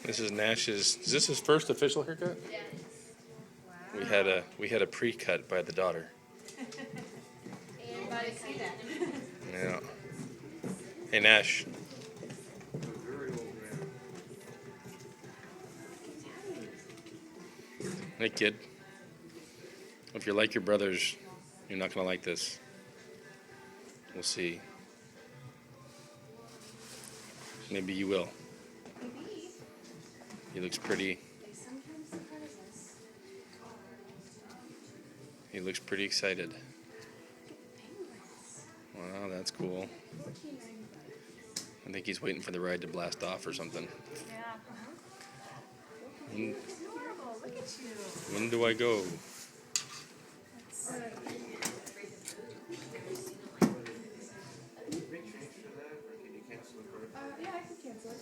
This is Nash's. Is this his first official haircut? Yeah. We had a pre-cut by the daughter. Anybody see that? Yeah. Hey Nash. Hey kid. If you're like your brothers, you're not gonna like this. We'll see. Maybe you will. Maybe. He looks pretty. They sometimes surprise us. He looks pretty excited. Penguins. Wow, that's cool. I think he's waiting for the ride to blast off or something. Yeah. When, Adorable. Look at you. when do I go? Yeah, I can cancel it.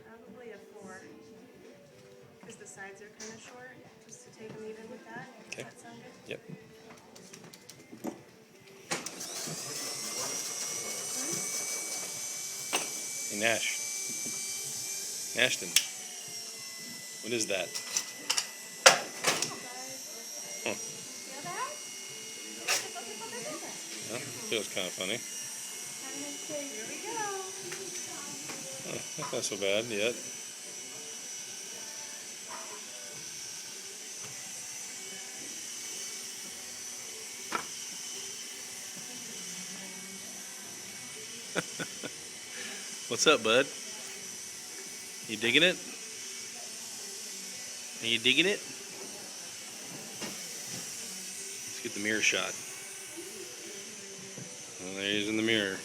Probably a 4. Because the sides are kind of short. Just to take them even with that. Okay. Does that sound good? Yep. Hey Nash. Ashton. What is that? Huh. Feel that? That feels kind of funny. Here we go. Oh, that's not so bad yet. What's up, bud? You digging it? Are you digging it? Let's get the mirror shot. Well, there he is in the mirror.